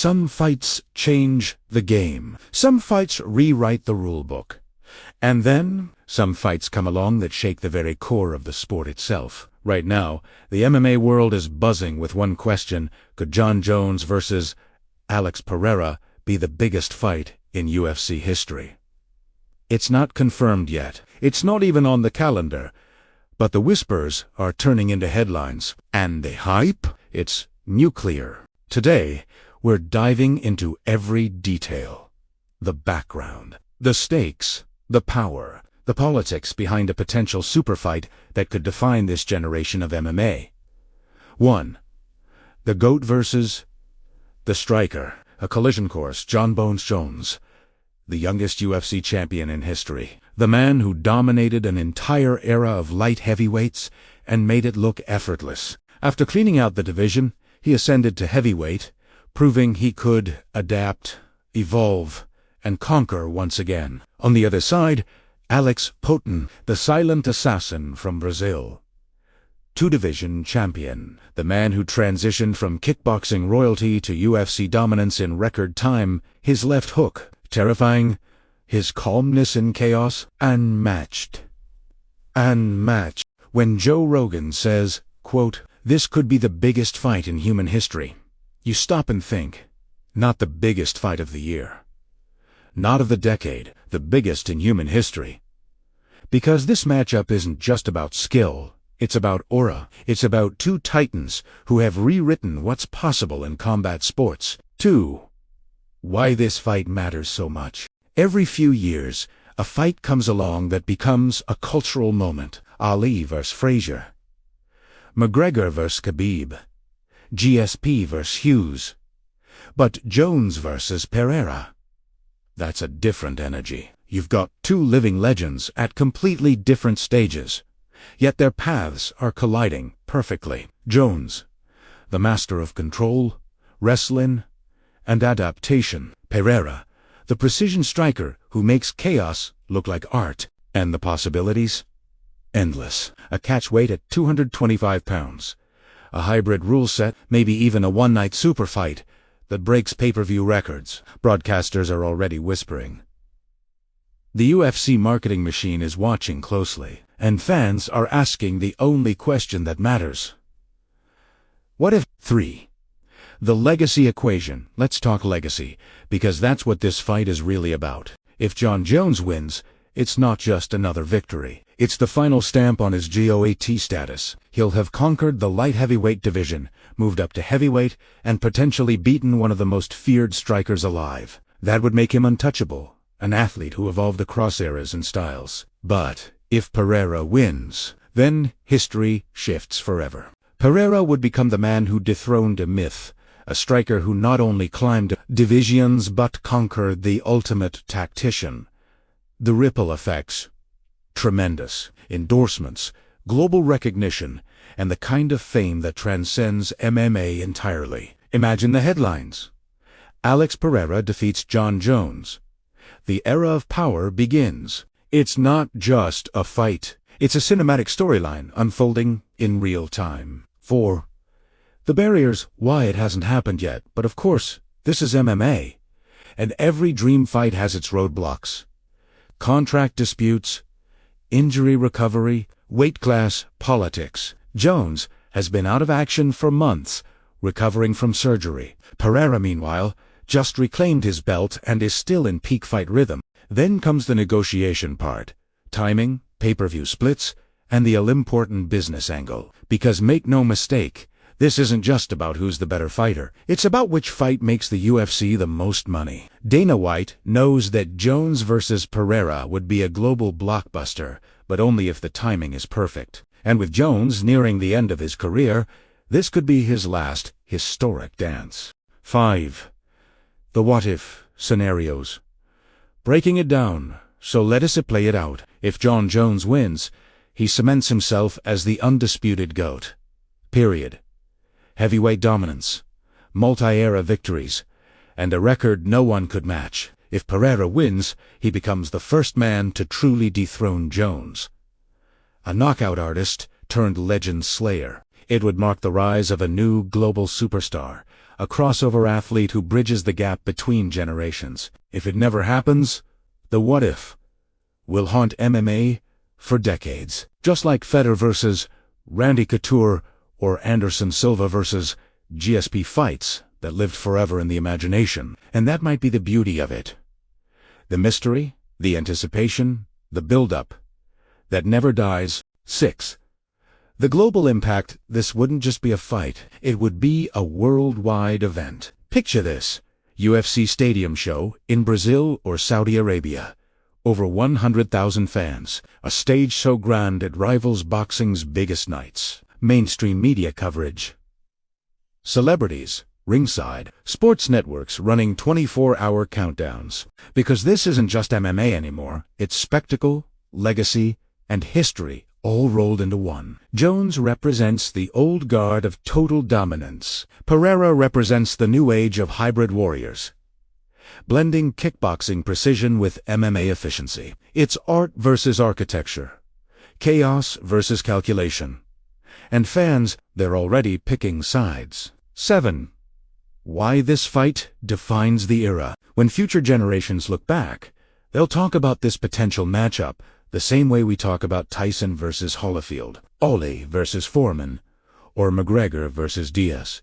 Some fights change the game. Some fights rewrite the rulebook. And then, some fights come along that shake the very core of the sport itself. Right now, the MMA world is buzzing with one question: could Jon Jones versus Alex Pereira be the biggest fight in UFC history? It's not confirmed yet. It's not even on the calendar. But the whispers are turning into headlines. And the hype? It's nuclear. Today, we're diving into every detail. The background, the stakes, the power, the politics behind a potential super fight that could define this generation of MMA. 1. The GOAT versus the Striker. A collision course. Jon Bones Jones, the youngest UFC champion in history. The man who dominated an entire era of light heavyweights and made it look effortless. After cleaning out the division, he ascended to heavyweight, proving he could adapt, evolve, and conquer once again. On the other side, Alex Potin, the silent assassin from Brazil. Two-division champion, the man who transitioned from kickboxing royalty to UFC dominance in record time. His left hook, terrifying. His calmness in chaos, unmatched. Unmatched. When Joe Rogan says, quote, "This could be the biggest fight in human history," you stop and think, not the biggest fight of the year. Not of the decade, the biggest in human history. Because this matchup isn't just about skill, it's about aura. It's about two titans who have rewritten what's possible in combat sports. 2. Why this fight matters so much. Every few years, a fight comes along that becomes a cultural moment. Ali vs. Frazier. McGregor vs. Khabib. GSP vs. Hughes. But Jones vs. Pereira. That's a different energy. You've got two living legends at completely different stages, yet their paths are colliding perfectly. Jones, the master of control, wrestling, and adaptation. Pereira, the precision striker who makes chaos look like art. And the possibilities? Endless. A catch weight at 225 pounds. A hybrid rule set, maybe even a one-night super fight that breaks pay-per-view records. Broadcasters are already whispering. The UFC marketing machine is watching closely, and fans are asking the only question that matters. What if? 3. The legacy equation. Let's talk legacy, because that's what this fight is really about. If Jon Jones wins, it's not just another victory. It's the final stamp on his GOAT status. He'll have conquered the light heavyweight division, moved up to heavyweight, and potentially beaten one of the most feared strikers alive. That would make him untouchable, an athlete who evolved across eras and styles. But if Pereira wins, then history shifts forever. Pereira would become the man who dethroned a myth, a striker who not only climbed divisions but conquered the ultimate tactician. The ripple effects, tremendous. Endorsements, global recognition, and the kind of fame that transcends MMA entirely. Imagine the headlines. Alex Pereira defeats Jon Jones. The era of power begins. It's not just a fight. It's a cinematic storyline unfolding in real time. 4. The barriers, why it hasn't happened yet, but of course, this is MMA. And every dream fight has its roadblocks. Contract disputes, injury recovery, weight class, politics. Jones has been out of action for months, recovering from surgery. Pereira, meanwhile, just reclaimed his belt and is still in peak fight rhythm. Then comes the negotiation part. Timing, pay-per-view splits, and the all-important business angle. Because make no mistake, this isn't just about who's the better fighter. It's about which fight makes the UFC the most money. Dana White knows that Jones versus Pereira would be a global blockbuster, but only if the timing is perfect. And with Jones nearing the end of his career, this could be his last historic dance. 5. The what-if scenarios. Breaking it down, so let us play it out. If Jon Jones wins, he cements himself as the undisputed GOAT. Period. Heavyweight dominance, multi-era victories, and a record no one could match. If Pereira wins, he becomes the first man to truly dethrone Jones. A knockout artist turned legend slayer. It would mark the rise of a new global superstar, a crossover athlete who bridges the gap between generations. If it never happens, the what if will haunt MMA for decades. Just like Federer versus Randy Couture or Anderson Silva versus GSP fights that lived forever in the imagination. And that might be the beauty of it. The mystery, the anticipation, the build-up that never dies. 6. The global impact. This wouldn't just be a fight, it would be a worldwide event. Picture this: UFC stadium show in Brazil or Saudi Arabia. Over 100,000 fans, a stage so grand it rivals boxing's biggest nights. Mainstream media coverage. Celebrities, ringside, sports networks running 24-hour countdowns. Because this isn't just MMA anymore, it's spectacle, legacy, and history all rolled into one. Jones represents the old guard of total dominance. Pereira represents the new age of hybrid warriors, blending kickboxing precision with MMA efficiency. It's art versus architecture, chaos versus calculation. And fans, they're already picking sides. 7. Why this fight defines the era. When future generations look back, they'll talk about this potential matchup the same way we talk about Tyson versus Holyfield, Ali versus Foreman, or McGregor versus Diaz.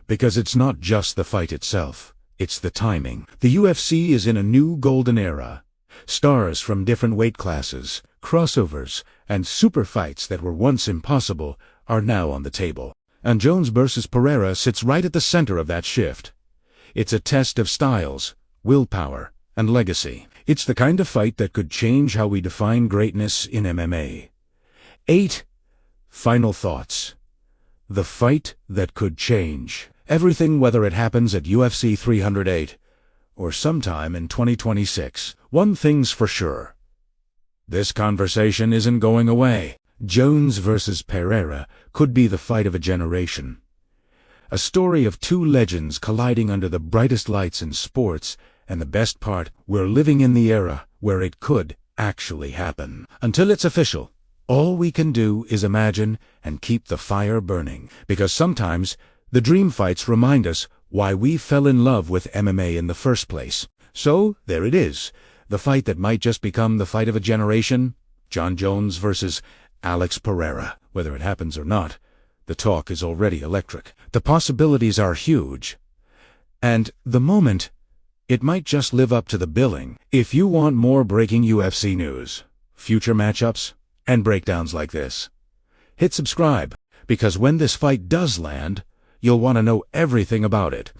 Because it's not just the fight itself, it's the timing. The UFC is in a new golden era. Stars from different weight classes, crossovers, and super fights that were once impossible are now on the table. And Jones versus Pereira sits right at the center of that shift. It's a test of styles, willpower, and legacy. It's the kind of fight that could change how we define greatness in MMA. 8. Final thoughts. The fight that could change everything, whether it happens at UFC 308 or sometime in 2026. One thing's for sure: this conversation isn't going away. Jones versus Pereira could be the fight of a generation. A story of two legends colliding under the brightest lights in sports, and the best part, we're living in the era where it could actually happen. Until it's official, all we can do is imagine and keep the fire burning, because sometimes the dream fights remind us why we fell in love with MMA in the first place. So, there it is, the fight that might just become the fight of a generation: Jon Jones versus Alex Pereira. Whether it happens or not, the talk is already electric. The possibilities are huge. And the moment, it might just live up to the billing. If you want more breaking UFC news, future matchups, and breakdowns like this, hit subscribe, because when this fight does land, you'll want to know everything about it.